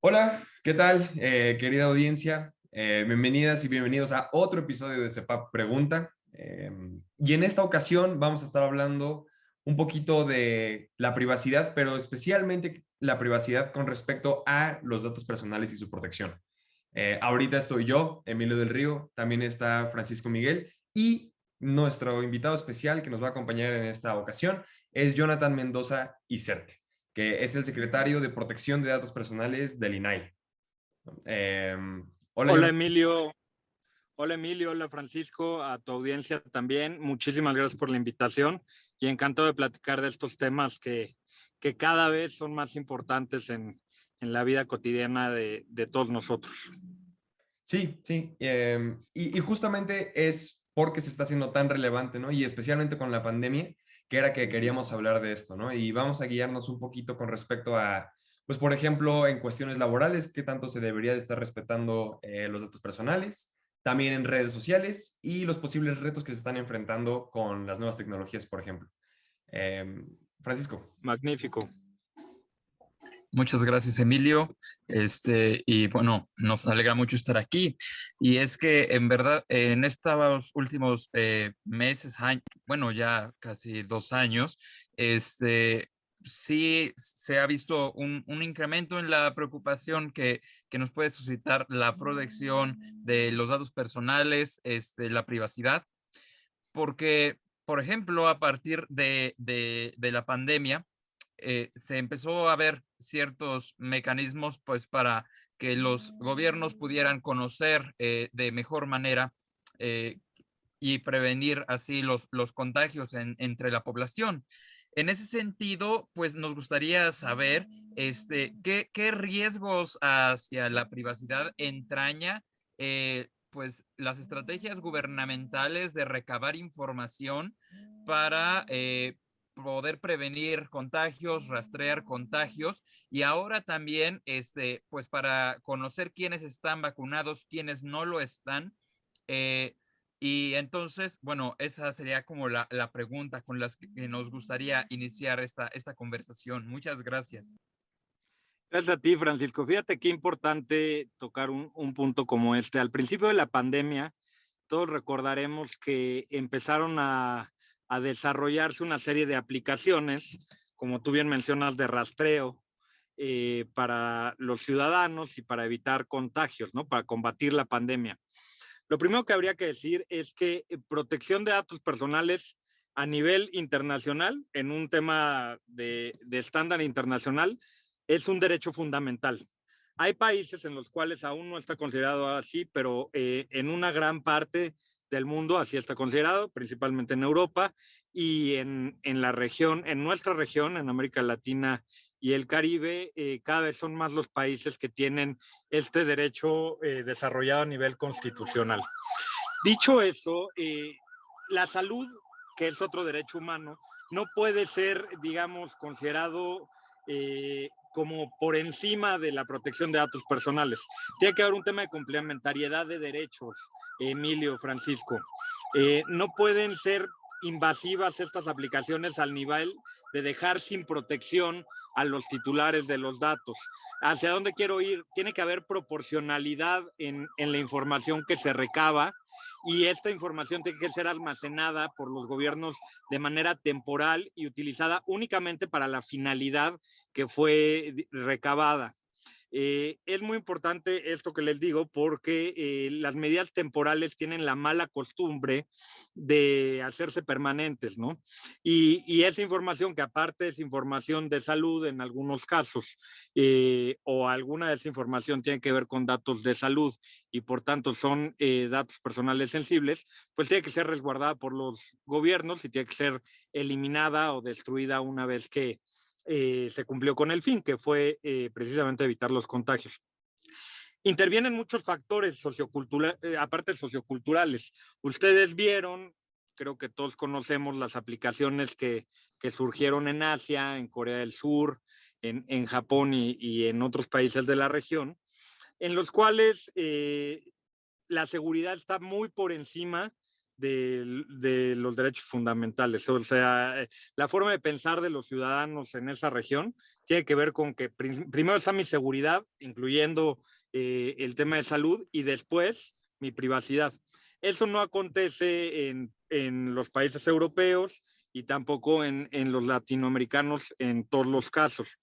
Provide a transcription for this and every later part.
Hola, ¿qué tal, querida audiencia? Bienvenidas y bienvenidos a otro episodio de CEPAP Pregunta. Y en esta ocasión vamos a estar hablando un poquito de la privacidad, pero especialmente la privacidad con respecto a los datos personales y su protección. Ahorita estoy yo, Emilio del Río, también está Francisco Miguel y nuestro invitado especial que nos va a acompañar en esta ocasión es Jonathan Mendoza Iserte, que es el secretario de Protección de Datos Personales del INAI. Eh, Hola, Hola Jonathan. Emilio, hola Francisco, a tu audiencia también. Muchísimas gracias por la invitación y encantado de platicar de estos temas que cada vez son más importantes en la vida cotidiana de todos nosotros. Sí, sí. Y justamente es porque se está haciendo tan relevante, ¿no? Y especialmente con la pandemia, que era que queríamos hablar de esto, ¿no? Y vamos a guiarnos un poquito con respecto a, pues, por ejemplo, en cuestiones laborales, qué tanto se debería de estar respetando los datos personales, también en redes sociales y los posibles retos que se están enfrentando con las nuevas tecnologías, por ejemplo. Francisco. Magnífico. Muchas gracias, Emilio. Y bueno, nos alegra mucho estar aquí. Y es que en verdad, en estos últimos meses, bueno, ya casi 2 años, sí se ha visto un incremento en la preocupación que nos puede suscitar la protección de los datos personales, la privacidad, porque, por ejemplo, a partir de la pandemia, se empezó a ver ciertos mecanismos pues para que los gobiernos pudieran conocer de mejor manera eh, y prevenir así los contagios entre la población. En ese sentido, pues nos gustaría saber qué riesgos hacia la privacidad entraña pues las estrategias gubernamentales de recabar información para poder prevenir contagios, rastrear contagios y ahora también, pues para conocer quiénes están vacunados, quiénes no lo están. Y entonces, bueno, esa sería como la pregunta con la que nos gustaría iniciar esta conversación. Muchas gracias. Gracias a ti, Francisco. Fíjate qué importante tocar un punto como este. Al principio de la pandemia, todos recordaremos que empezaron a desarrollarse una serie de aplicaciones, como tú bien mencionas, de rastreo para los ciudadanos y para evitar contagios, ¿no? Para combatir la pandemia. Lo primero que habría que decir es que protección de datos personales a nivel internacional, en un tema de estándar internacional, es un derecho fundamental. Hay países en los cuales aún no está considerado así, pero en una gran parte del mundo así está considerado, principalmente en Europa y en la región, en nuestra región, en América Latina y el Caribe, cada vez son más los países que tienen este derecho desarrollado a nivel constitucional. Dicho eso, la salud, que es otro derecho humano, no puede ser, digamos, considerado como por encima de la protección de datos personales. Tiene que haber un tema de complementariedad de derechos, Emilio, Francisco. No pueden ser invasivas estas aplicaciones al nivel de dejar sin protección a los titulares de los datos. ¿Hacia dónde quiero ir? Tiene que haber proporcionalidad en la información que se recaba y esta información tiene que ser almacenada por los gobiernos de manera temporal y utilizada únicamente para la finalidad que fue recabada. Es muy importante esto que les digo porque las medidas temporales tienen la mala costumbre de hacerse permanentes, ¿no? Y esa información que aparte es información de salud en algunos casos o alguna de esa información tiene que ver con datos de salud y por tanto son datos personales sensibles, pues tiene que ser resguardada por los gobiernos y tiene que ser eliminada o destruida una vez que se cumplió con el fin, que fue precisamente evitar los contagios. Intervienen muchos factores socioculturales, aparte socioculturales. Ustedes vieron, creo que todos conocemos las aplicaciones que surgieron en Asia, en Corea del Sur, en Japón y en otros países de la región, en los cuales la seguridad está muy por encima de los derechos fundamentales. O sea, la forma de pensar de los ciudadanos en esa región tiene que ver con que primero está mi seguridad, incluyendo el tema de salud, y después mi privacidad. Eso no acontece en los países europeos y tampoco en los latinoamericanos en todos los casos.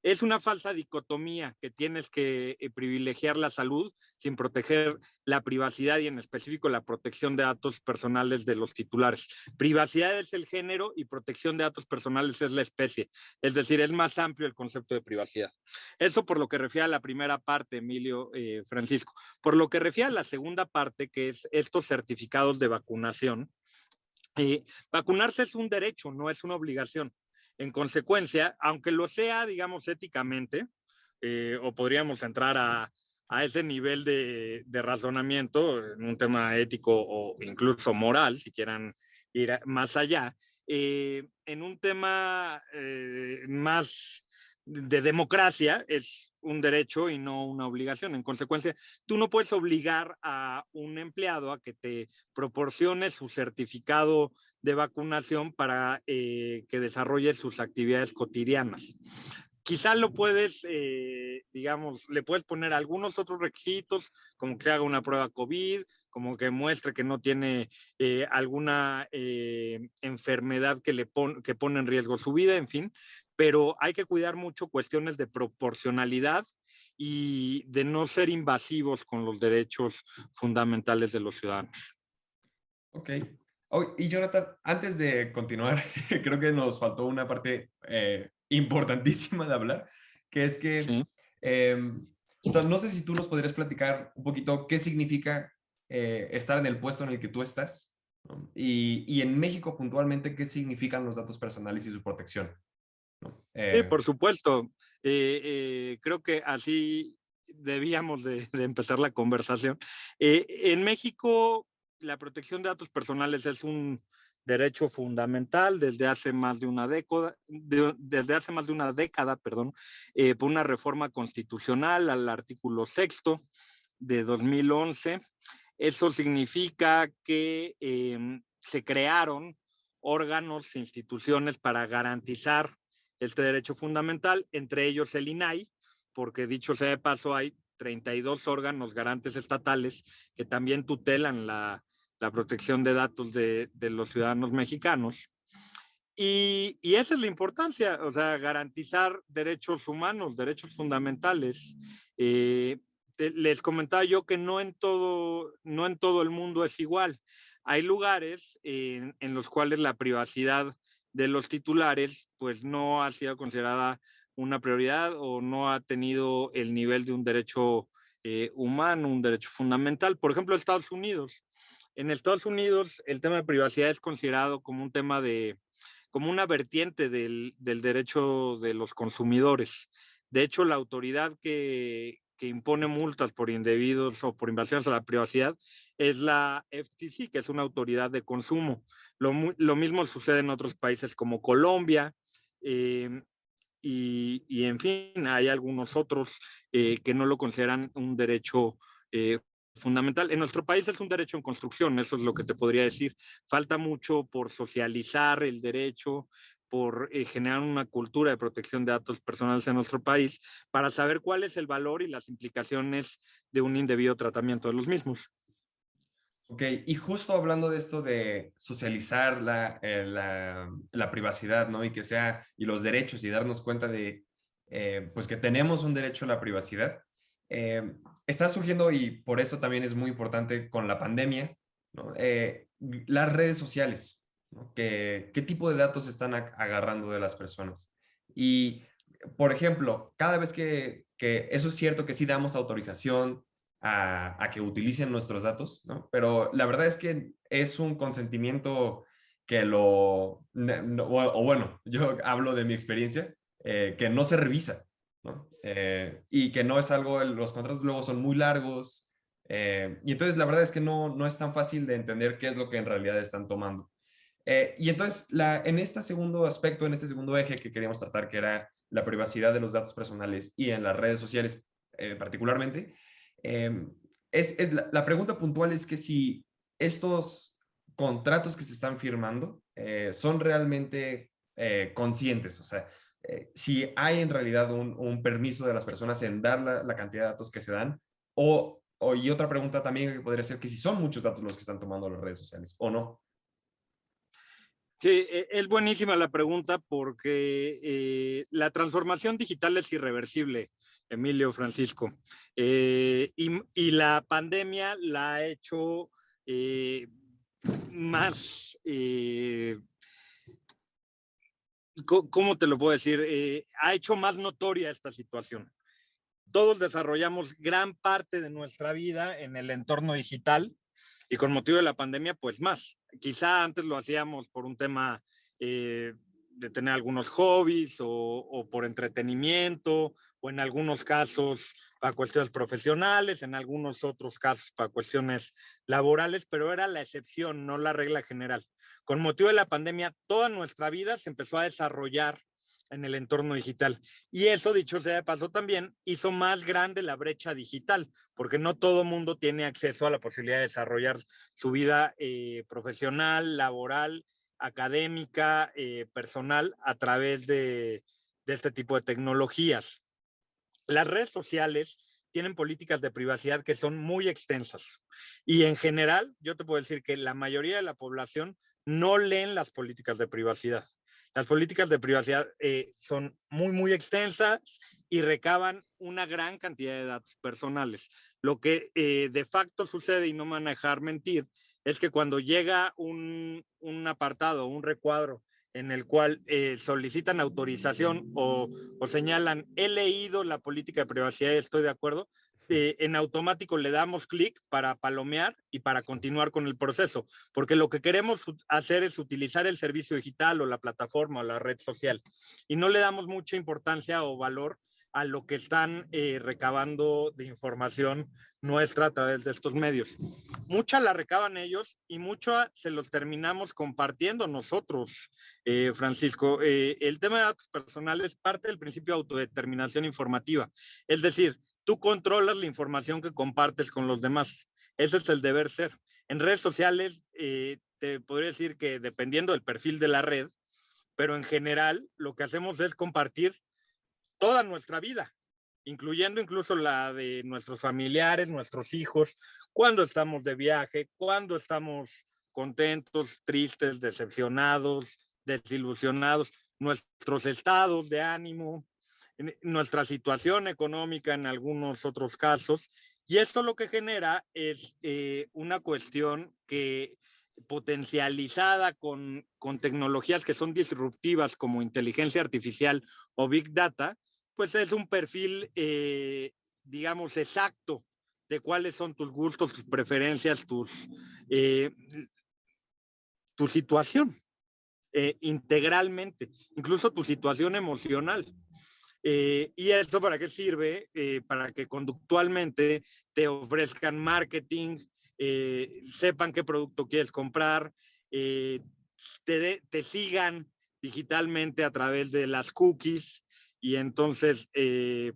Es una falsa dicotomía que tienes que privilegiar la salud sin proteger la privacidad y en específico la protección de datos personales de los titulares. Privacidad es el género y protección de datos personales es la especie. Es decir, es más amplio el concepto de privacidad. Eso por lo que refiere a la primera parte, Emilio, Francisco. Por lo que refiere a la segunda parte, que es estos certificados de vacunación, vacunarse es un derecho, no es una obligación. En consecuencia, aunque lo sea, digamos, éticamente, o podríamos entrar a ese nivel de razonamiento en un tema ético o incluso moral, si quieran ir más allá, en un tema más de democracia es un derecho y no una obligación. En consecuencia, tú no puedes obligar a un empleado a que te proporcione su certificado de vacunación para que desarrolle sus actividades cotidianas. Quizá lo puedes, digamos, le puedes poner algunos otros requisitos, como que se haga una prueba COVID, como que muestre que no tiene alguna enfermedad que pone en riesgo su vida, en fin, pero hay que cuidar mucho cuestiones de proporcionalidad y de no ser invasivos con los derechos fundamentales de los ciudadanos. Ok. Oh, y Jonathan, antes de continuar, creo que nos faltó una parte importantísima de hablar, que es que, Sí. o sea, no sé si tú nos podrías platicar un poquito qué significa estar en el puesto en el que tú estás, ¿no? Y en México puntualmente, qué significan los datos personales y su protección, ¿no? Sí, por supuesto. Creo que así debíamos de empezar la conversación. En México, la protección de datos personales es un derecho fundamental desde hace más de una década, perdón, por una reforma constitucional al artículo 6 de 2011. Eso significa que se crearon órganos, instituciones para garantizar este derecho fundamental, entre ellos el INAI, porque dicho sea de paso, hay 32 órganos garantes estatales que también tutelan la protección de datos de los ciudadanos mexicanos. Y esa es la importancia, o sea, garantizar derechos humanos, derechos fundamentales. Les comentaba yo que no en todo el mundo es igual. Hay lugares en los cuales la privacidad de los titulares pues no ha sido considerada una prioridad o no ha tenido el nivel de un derecho humano, un derecho fundamental. Por ejemplo, Estados Unidos. En Estados Unidos el tema de privacidad es considerado como un tema como una vertiente del derecho de los consumidores. De hecho, la autoridad que impone multas por indebidos o por invasiones a la privacidad es la FTC, que es una autoridad de consumo. Lo mismo sucede en otros países como Colombia, y en fin, hay algunos otros que no lo consideran un derecho fundamental. En nuestro país es un derecho en construcción, eso es lo que te podría decir. Falta mucho por socializar el derecho, por generar una cultura de protección de datos personales en nuestro país, para saber cuál es el valor y las implicaciones de un indebido tratamiento de los mismos. Ok, y justo hablando de esto de socializar la privacidad, ¿no? Y que sea, y los derechos y darnos cuenta de, pues que tenemos un derecho a la privacidad, está surgiendo y por eso también es muy importante con la pandemia, ¿no? Las redes sociales, ¿no? ¿Qué tipo de datos están agarrando de las personas? Y, por ejemplo, cada vez que eso es cierto que sí damos autorización a que utilicen nuestros datos, ¿no? Pero la verdad es que es un consentimiento que o bueno, yo hablo de mi experiencia, que no se revisa, ¿no? Y que no es algo, los contratos luego son muy largos, y entonces la verdad es que no es tan fácil de entender qué es lo que en realidad están tomando. Y entonces, en este segundo aspecto, en este segundo eje que queríamos tratar, que era la privacidad de los datos personales y en las redes sociales particularmente, la pregunta puntual es que si estos contratos que se están firmando son realmente conscientes. O sea, si hay en realidad un permiso de las personas en dar la cantidad de datos que se dan, y otra pregunta también que podría ser que si son muchos datos los que están tomando las redes sociales o no. Sí, es buenísima la pregunta porque la transformación digital es irreversible, Emilio, Francisco. Y la pandemia la ha hecho más, ¿cómo te lo puedo decir? Ha hecho más notoria esta situación. Todos desarrollamos gran parte de nuestra vida en el entorno digital y con motivo de la pandemia, pues más. Quizá antes lo hacíamos por un tema de tener algunos hobbies o por entretenimiento o en algunos casos para cuestiones profesionales, en algunos otros casos para cuestiones laborales, pero era la excepción, no la regla general. Con motivo de la pandemia, toda nuestra vida se empezó a desarrollar en el entorno digital. Y eso, dicho sea de paso, también hizo más grande la brecha digital, porque no todo mundo tiene acceso a la posibilidad de desarrollar su vida profesional, laboral, académica, personal, a través de este tipo de tecnologías. Las redes sociales tienen políticas de privacidad que son muy extensas. Y en general, yo te puedo decir que la mayoría de la población no leen las políticas de privacidad. Las políticas de privacidad son muy, muy extensas y recaban una gran cantidad de datos personales. Lo que de facto sucede, y no me van a dejar mentir, es que cuando llega un apartado, un recuadro en el cual solicitan autorización o señalan, he leído la política de privacidad y estoy de acuerdo, en automático le damos clic para palomear y para continuar con el proceso, porque lo que queremos hacer es utilizar el servicio digital o la plataforma o la red social y no le damos mucha importancia o valor a lo que están recabando de información nuestra a través de estos medios. Mucha la recaban ellos y mucha se los terminamos compartiendo nosotros, Francisco. El tema de datos personales parte del principio de autodeterminación informativa, es decir, tú controlas la información que compartes con los demás. Ese es el deber ser. En redes sociales, te podría decir que dependiendo del perfil de la red, pero en general lo que hacemos es compartir toda nuestra vida, incluyendo incluso la de nuestros familiares, nuestros hijos, cuando estamos de viaje, cuando estamos contentos, tristes, decepcionados, desilusionados, nuestros estados de ánimo, nuestra situación económica en algunos otros casos. Y esto lo que genera es una cuestión que potencializada con tecnologías que son disruptivas como inteligencia artificial o big data, pues es un perfil, digamos, exacto de cuáles son tus gustos, tus preferencias, tu situación integralmente, incluso tu situación emocional. ¿Y esto para qué sirve? Para que conductualmente te ofrezcan marketing, sepan qué producto quieres comprar, te sigan digitalmente a través de las cookies. Y entonces,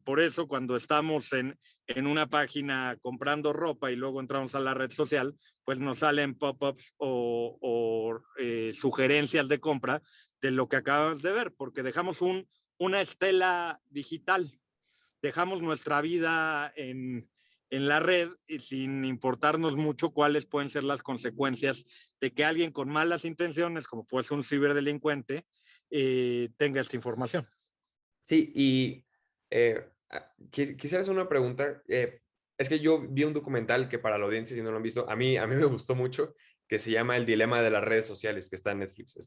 por eso cuando estamos en una página comprando ropa y luego entramos a la red social, pues nos salen pop-ups o sugerencias de compra de lo que acabamos de ver, porque dejamos una estela digital. Dejamos nuestra vida en la red y sin importarnos mucho cuáles pueden ser las consecuencias de que alguien con malas intenciones, como puede ser un ciberdelincuente, tenga esta información. Sí, y quisiera hacer una pregunta. Es que yo vi un documental que para la audiencia, si no lo han visto, a mí me gustó mucho, que se llama El dilema de las redes sociales, que está en Netflix.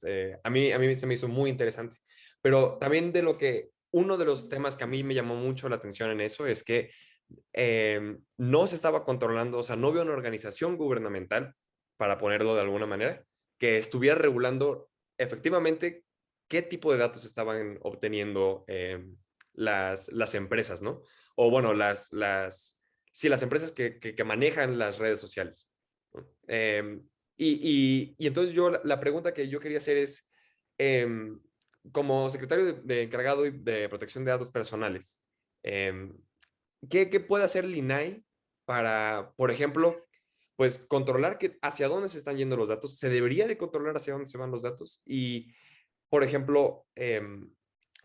A mí se me hizo muy interesante. Pero también uno de los temas que a mí me llamó mucho la atención en eso es que no se estaba controlando, o sea, no había una organización gubernamental, para ponerlo de alguna manera, que estuviera regulando efectivamente qué tipo de datos estaban obteniendo las empresas, ¿no? O bueno, sí, las empresas que manejan las redes sociales, ¿no? Y entonces la pregunta que yo quería hacer es, eh, como secretario de encargado de protección de datos personales, ¿qué puede hacer el INAI para, por ejemplo, pues controlar hacia dónde se están yendo los datos, se debería de controlar hacia dónde se van los datos y, por ejemplo,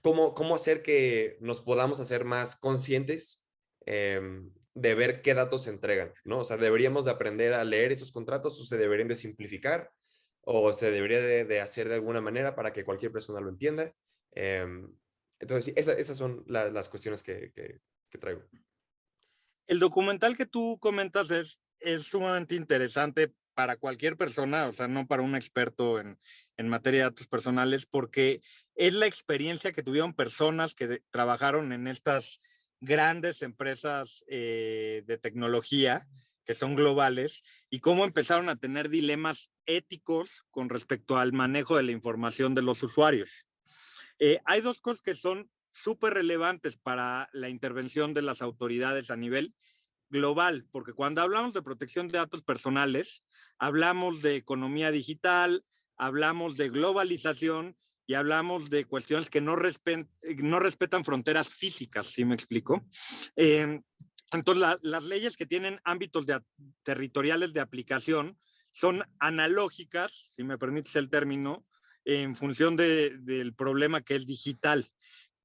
cómo hacer que nos podamos hacer más conscientes de ver qué datos se entregan, ¿no? O sea, deberíamos de aprender a leer esos contratos o se deberían de simplificar o se debería de hacer de alguna manera para que cualquier persona lo entienda. Entonces, sí, esas son las cuestiones que traigo. El documental que tú comentas es sumamente interesante para cualquier persona, o sea, no para un experto en materia de datos personales, porque es la experiencia que tuvieron personas que trabajaron en estas grandes empresas de tecnología que son globales y cómo empezaron a tener dilemas éticos con respecto al manejo de la información de los usuarios. Hay dos cosas que son súper relevantes para la intervención de las autoridades a nivel global, porque cuando hablamos de protección de datos personales, hablamos de economía digital, hablamos de globalización y hablamos de cuestiones que no respetan fronteras físicas, ¿sí me explico? Entonces, las leyes que tienen ámbitos territoriales de aplicación son analógicas, si me permites el término, en función del problema que es digital.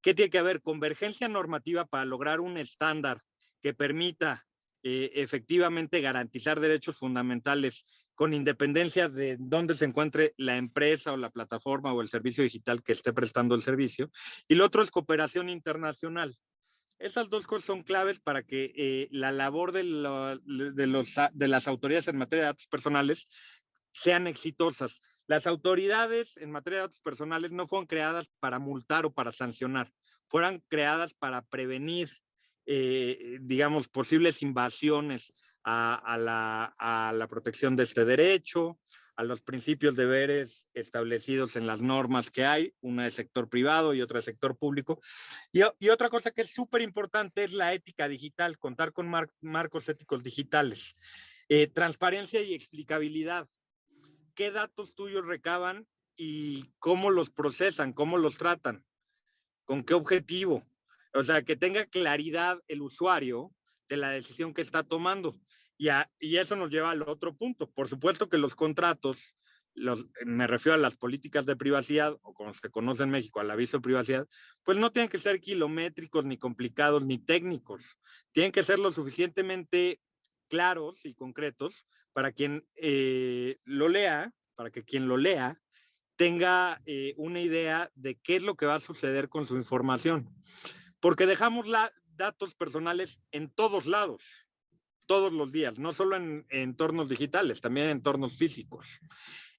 ¿Qué tiene que haber? Convergencia normativa para lograr un estándar que permita efectivamente garantizar derechos fundamentales con independencia de dónde se encuentre la empresa o la plataforma o el servicio digital que esté prestando el servicio. Y lo otro es cooperación internacional. Esas dos cosas son claves para que la labor de las autoridades en materia de datos personales sean exitosas. Las autoridades en materia de datos personales no fueron creadas para multar o para sancionar, fueron creadas para prevenir, digamos, posibles invasiones a la protección de este derecho, a los principios deberes establecidos en las normas que hay, una de sector privado y otra de sector público. Y otra cosa que es súper importante es la ética digital, contar con marcos éticos digitales. Transparencia y explicabilidad. ¿Qué datos tuyos recaban y cómo los procesan, cómo los tratan? ¿Con qué objetivo? O sea, que tenga claridad el usuario de la decisión que está tomando. Y eso nos lleva al otro punto. Por supuesto que los contratos, me refiero a las políticas de privacidad, o como se conoce en México, al aviso de privacidad, pues no tienen que ser kilométricos, ni complicados, ni técnicos. Tienen que ser lo suficientemente claros y concretos para quien lo lea, para que quien lo lea tenga una idea de qué es lo que va a suceder con su información. Porque dejamos datos personales en todos lados, todos los días, no solo en entornos digitales, también en entornos físicos.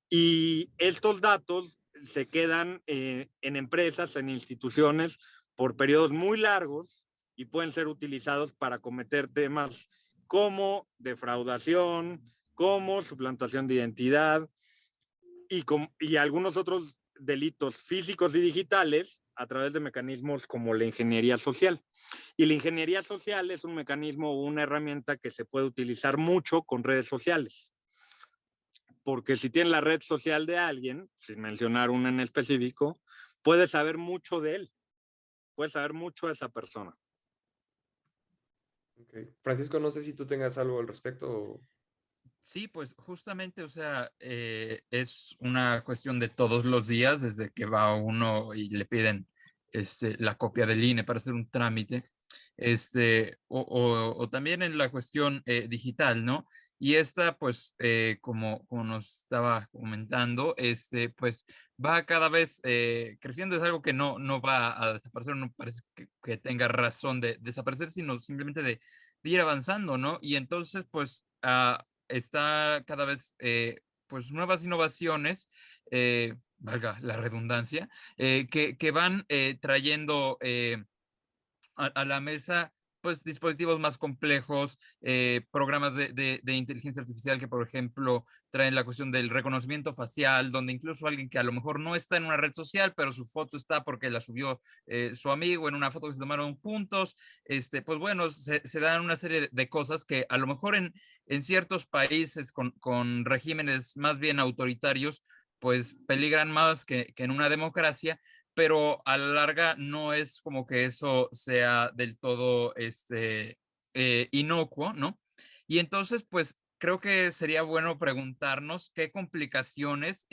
Y estos datos se quedan en empresas, en instituciones, por periodos muy largos y pueden ser utilizados para cometer temas como defraudación, como suplantación de identidad, y algunos otros delitos físicos y digitales a través de mecanismos como la ingeniería social. Y la ingeniería social es un mecanismo o una herramienta que se puede utilizar mucho con redes sociales. Porque si tienes la red social de alguien, sin mencionar una en específico, puedes saber mucho de él, puedes saber mucho de esa persona. Okay. Francisco, no sé si tú tengas algo al respecto. O... Sí, pues justamente, o sea, es una cuestión de todos los días, desde que va uno y le piden la copia del INE para hacer un trámite, o también en la cuestión digital, ¿no? Y esta, pues, como nos estaba comentando, pues va cada vez creciendo, es algo que no va a desaparecer, no parece que tenga razón de desaparecer, sino simplemente de ir avanzando, ¿no? Y entonces, pues, está cada vez, pues, nuevas innovaciones, valga la redundancia, que van trayendo a la mesa, pues, dispositivos más complejos, programas de inteligencia artificial que, por ejemplo, traen la cuestión del reconocimiento facial, donde incluso alguien que a lo mejor no está en una red social, pero su foto está porque la subió su amigo en una foto que se tomaron juntos, pues bueno, se dan una serie de cosas que a lo mejor en ciertos países con regímenes más bien autoritarios, pues peligran más que en una democracia, pero a la larga no es como que eso sea del todo inocuo, ¿no? Y entonces, pues creo que sería bueno preguntarnos qué complicaciones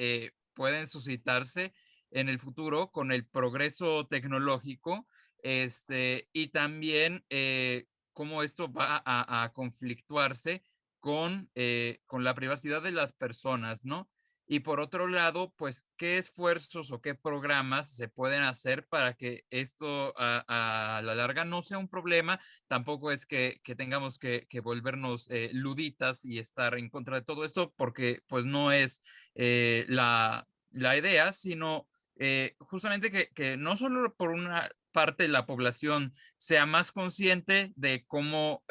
pueden suscitarse en el futuro con el progreso tecnológico, y también cómo esto va a conflictuarse con la privacidad de las personas, ¿no? Y por otro lado, pues, ¿qué esfuerzos o qué programas se pueden hacer para que esto a la larga no sea un problema? Tampoco es que tengamos que volvernos luditas y estar en contra de todo esto, porque pues no es la idea, sino justamente que no solo por una parte de la población sea más consciente de cómo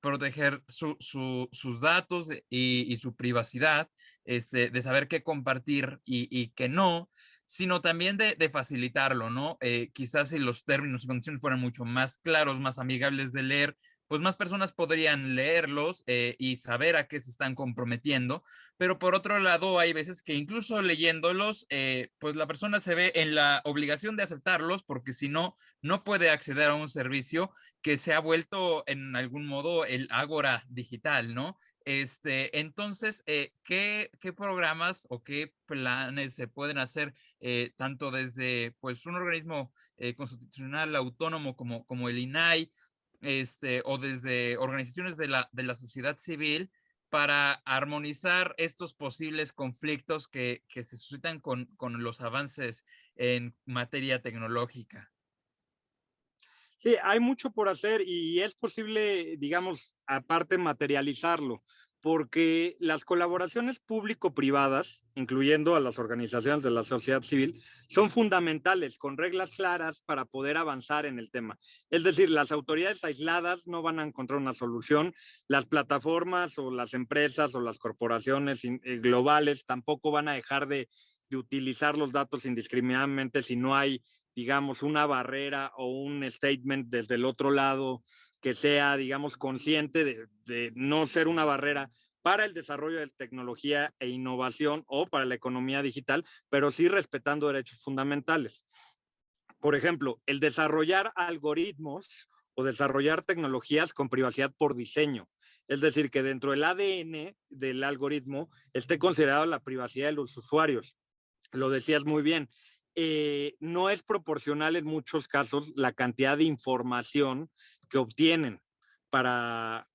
proteger sus datos y su privacidad, de saber qué compartir y qué no, sino también de facilitarlo, ¿no? Quizás si los términos y condiciones fueran mucho más claros, más amigables de leer, pues más personas podrían leerlos y saber a qué se están comprometiendo, pero por otro lado hay veces que incluso leyéndolos, pues la persona se ve en la obligación de aceptarlos porque si no, no puede acceder a un servicio que se ha vuelto en algún modo el ágora digital, ¿no? Entonces, ¿qué programas o qué planes se pueden hacer tanto desde pues, un organismo constitucional autónomo como el INAI, o desde organizaciones de la sociedad civil para armonizar estos posibles conflictos que se suscitan con los avances en materia tecnológica? Sí, hay mucho por hacer y es posible, digamos, aparte materializarlo, porque las colaboraciones público-privadas, incluyendo a las organizaciones de la sociedad civil, son fundamentales, con reglas claras para poder avanzar en el tema. Es decir, las autoridades aisladas no van a encontrar una solución, las plataformas o las empresas o las corporaciones globales tampoco van a dejar de utilizar los datos indiscriminadamente si no hay, digamos, una barrera o un statement desde el otro lado que sea, digamos, consciente de no ser una barrera para el desarrollo de tecnología e innovación o para la economía digital, pero sí respetando derechos fundamentales. Por ejemplo, el desarrollar algoritmos o desarrollar tecnologías con privacidad por diseño. Es decir, que dentro del ADN del algoritmo esté considerada la privacidad de los usuarios. Lo decías muy bien, no es proporcional en muchos casos la cantidad de información que obtienen para,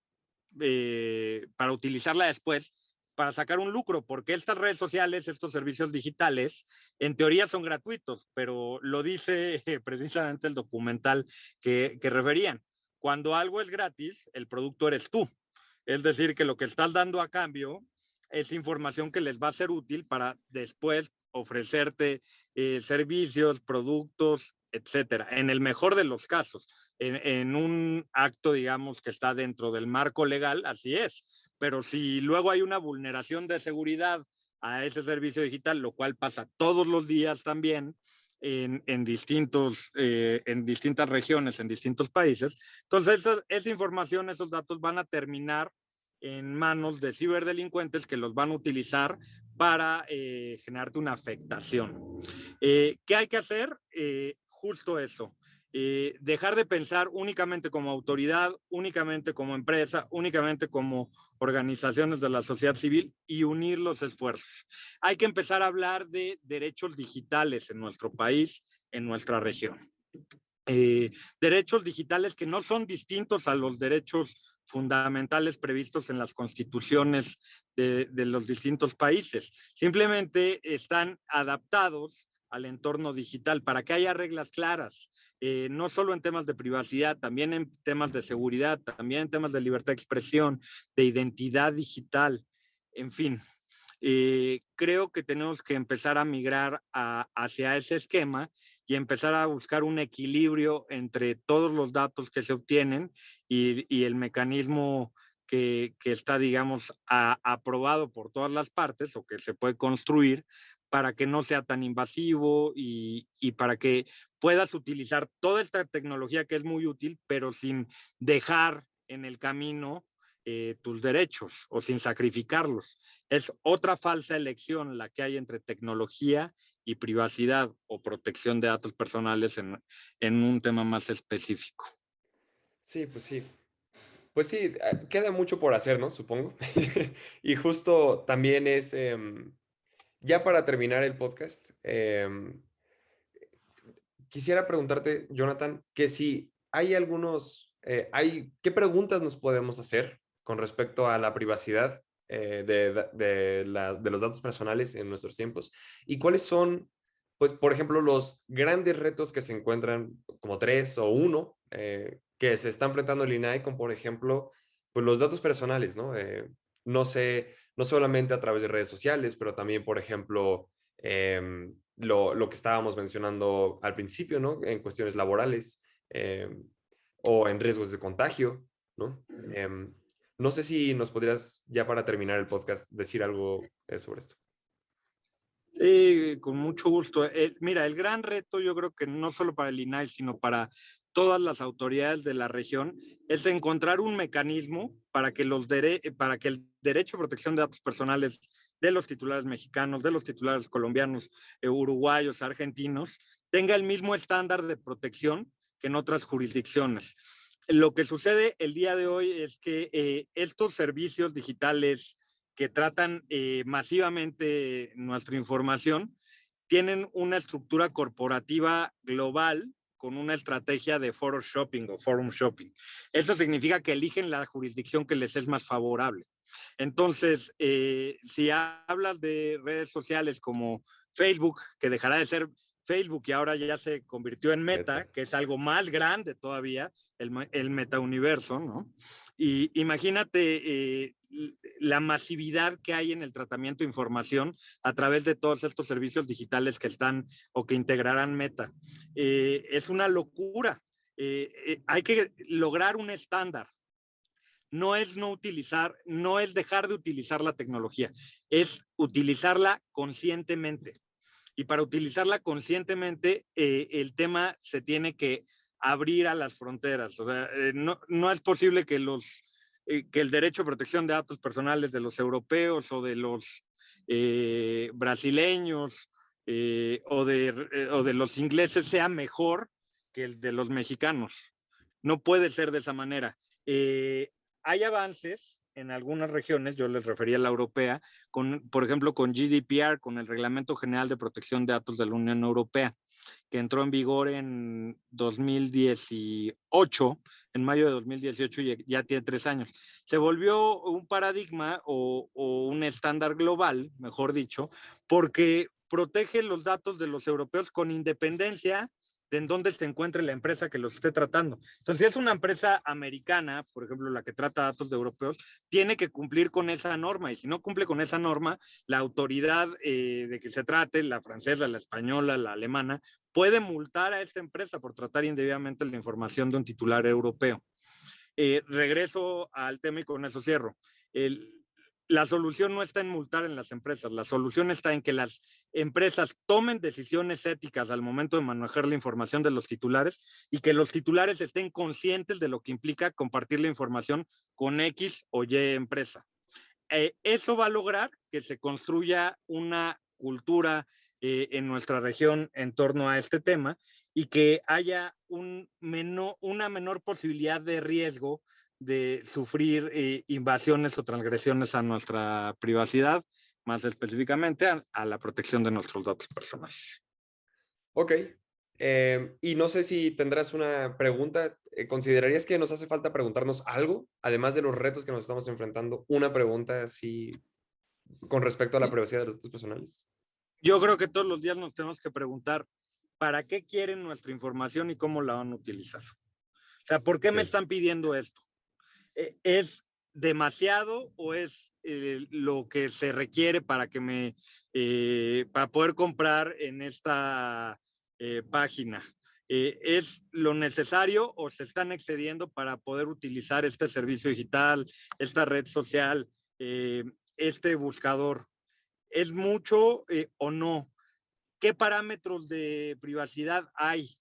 para utilizarla después para sacar un lucro, porque estas redes sociales, estos servicios digitales, en teoría son gratuitos, pero lo dice precisamente el documental que referían. Cuando algo es gratis, el producto eres tú. Es decir, que lo que estás dando a cambio es información que les va a ser útil para después ofrecerte servicios, productos, etcétera. En el mejor de los casos, en un acto, digamos, que está dentro del marco legal, así es. Pero si luego hay una vulneración de seguridad a ese servicio digital, lo cual pasa todos los días también, en distintas regiones, en distintos países. Entonces, esa información, esos datos van a terminar en manos de ciberdelincuentes que los van a utilizar para generarte una afectación. ¿Qué hay que hacer? Justo eso. Dejar de pensar únicamente como autoridad, únicamente como empresa, únicamente como organizaciones de la sociedad civil y unir los esfuerzos. Hay que empezar a hablar de derechos digitales en nuestro país, en nuestra región. Derechos digitales que no son distintos a los derechos fundamentales previstos en las constituciones de los distintos países. Simplemente están adaptados al entorno digital para que haya reglas claras, no solo en temas de privacidad, también en temas de seguridad, también en temas de libertad de expresión, de identidad digital, en fin. Creo que tenemos que empezar a migrar hacia ese esquema y empezar a buscar un equilibrio entre todos los datos que se obtienen y el mecanismo que está, digamos, aprobado por todas las partes o que se puede construir para que no sea tan invasivo y para que puedas utilizar toda esta tecnología que es muy útil, pero sin dejar en el camino tus derechos o sin sacrificarlos. Es otra falsa elección la que hay entre tecnología y privacidad o protección de datos personales en un tema más específico. Sí, pues sí. Pues sí, queda mucho por hacer, ¿no? Supongo. Y justo también es, ya para terminar el podcast, quisiera preguntarte, Jonathan, que si hay ¿qué preguntas nos podemos hacer con respecto a la privacidad de los datos personales en nuestros tiempos? ¿Y cuáles son, pues, por ejemplo, los grandes retos que se encuentran, como tres o uno, que se está enfrentando el INAI con, por ejemplo, pues los datos personales, ¿no? No sé, no solamente a través de redes sociales, pero también, por ejemplo, lo que estábamos mencionando al principio, ¿no? En cuestiones laborales o en riesgos de contagio, ¿no? No sé si nos podrías, ya para terminar el podcast, decir algo sobre esto. Sí, con mucho gusto. Mira, el gran reto yo creo que no solo para el INAI, sino para todas las autoridades de la región, es encontrar un mecanismo para que, para que el derecho a protección de datos personales de los titulares mexicanos, de los titulares colombianos, uruguayos, argentinos, tenga el mismo estándar de protección que en otras jurisdicciones. Lo que sucede el día de hoy es que estos servicios digitales que tratan masivamente nuestra información, tienen una estructura corporativa global con una estrategia de foro shopping o forum shopping. Eso significa que eligen la jurisdicción que les es más favorable. Entonces, si hablas de redes sociales como Facebook, que dejará de ser Facebook y ahora ya se convirtió en Meta, que es algo más grande todavía, el metauniverso, ¿no? Y imagínate la masividad que hay en el tratamiento de información a través de todos estos servicios digitales que están o que integrarán Meta. Es una locura. Hay que lograr un estándar. No es no utilizar, no es dejar de utilizar la tecnología, es utilizarla conscientemente. Y para utilizarla conscientemente, el tema se tiene que abrir a las fronteras. O sea, no es posible que que el derecho a protección de datos personales de los europeos o de los brasileños o de los ingleses sea mejor que el de los mexicanos. No puede ser de esa manera. Hay avances en algunas regiones, yo les refería a la europea, por ejemplo, con GDPR, con el Reglamento General de Protección de Datos de la Unión Europea, que entró en vigor en 2018, en mayo de 2018, y ya tiene 3 años. Se volvió un paradigma o un estándar global, mejor dicho, porque protege los datos de los europeos con independencia de en dónde se encuentre la empresa que los esté tratando. Entonces, si es una empresa americana, por ejemplo, la que trata datos de europeos, tiene que cumplir con esa norma, y si no cumple con esa norma, la autoridad de que se trate, la francesa, la española, la alemana, puede multar a esta empresa por tratar indebidamente la información de un titular europeo. Regreso al tema y con eso cierro. La solución no está en multar en las empresas, la solución está en que las empresas tomen decisiones éticas al momento de manejar la información de los titulares y que los titulares estén conscientes de lo que implica compartir la información con X o Y empresa. Eso va a lograr que se construya una cultura en nuestra región en torno a este tema y que haya una menor posibilidad de riesgo de sufrir invasiones o transgresiones a nuestra privacidad, más específicamente a la protección de nuestros datos personales. Ok. Y no sé si tendrás una pregunta. ¿Considerarías que nos hace falta preguntarnos algo, además de los retos que nos estamos enfrentando? Una pregunta así con respecto a la privacidad de los datos personales. Yo creo que todos los días nos tenemos que preguntar, ¿para qué quieren nuestra información y cómo la van a utilizar? O sea, ¿por qué me están pidiendo esto? ¿Es demasiado o es lo que se requiere para que para poder comprar en esta página? ¿Es lo necesario o se están excediendo para poder utilizar este servicio digital, esta red social, este buscador? ¿Es mucho o no? ¿Qué parámetros de privacidad hay?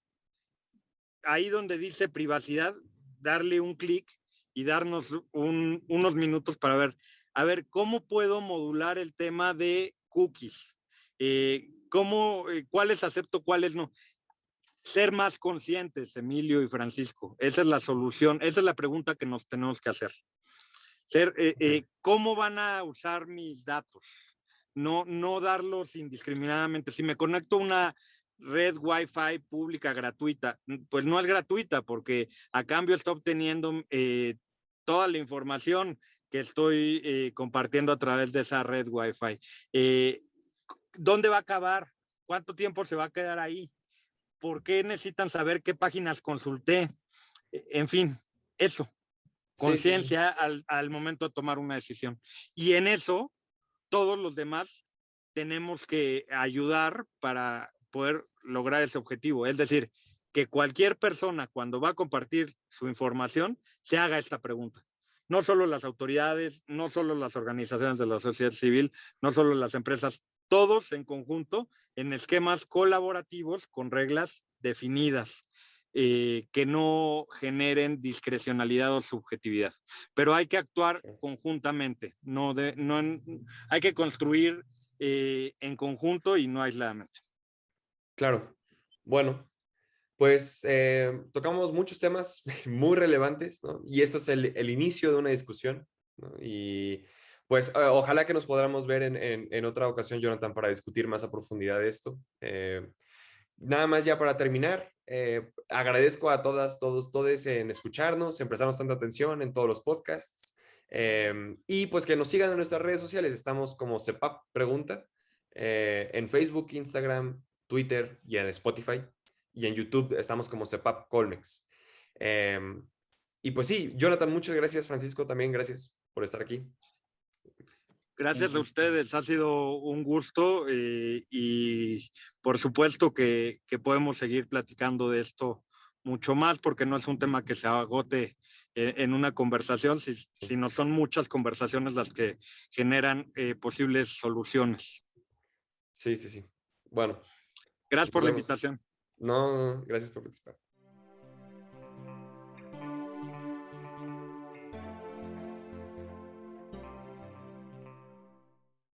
Ahí donde dice privacidad, darle un clic y darnos unos minutos para ver, a ver, ¿cómo puedo modular el tema de cookies? ¿Cuáles acepto, cuáles no? ser más conscientes, Emilio y Francisco. Esa es la solución, esa es la pregunta que nos tenemos que hacer. ¿Cómo van a usar mis datos? No darlos indiscriminadamente. Si me conecto a una red Wi-Fi pública gratuita, pues no es gratuita porque a cambio está obteniendo toda la información que estoy compartiendo a través de esa red Wi-Fi. ¿Dónde va a acabar? ¿Cuánto tiempo se va a quedar ahí? ¿Por qué necesitan saber qué páginas consulté? En fin, eso. Conciencia al momento de tomar una decisión. Y en eso, todos los demás tenemos que ayudar para poder lograr ese objetivo. Es decir, que cualquier persona cuando va a compartir su información se haga esta pregunta. No solo las autoridades, no solo las organizaciones de la sociedad civil, no solo las empresas, todos en conjunto en esquemas colaborativos con reglas definidas. Que no generen discrecionalidad o subjetividad. Pero hay que actuar conjuntamente, hay que construir en conjunto y no aisladamente. Claro. Bueno, pues tocamos muchos temas muy relevantes, ¿no? Y esto es el inicio de una discusión, ¿no? Y pues ojalá que nos podamos ver en otra ocasión, Jonathan, para discutir más a profundidad de esto. Nada más ya para terminar, agradezco a todas, todos en escucharnos, en prestarnos tanta atención en todos los podcasts. Y pues que nos sigan en nuestras redes sociales. Estamos como CEPAP Pregunta en Facebook, Instagram, Twitter y en Spotify. Y en YouTube estamos como CEPAP Colmex. Y pues sí, Jonathan, muchas gracias. Francisco, también gracias por estar aquí. Gracias a ustedes, ha sido un gusto y por supuesto que podemos seguir platicando de esto mucho más porque no es un tema que se agote en una conversación, sino son muchas conversaciones las que generan posibles soluciones. Sí. Bueno. Gracias por la invitación. No, gracias por participar.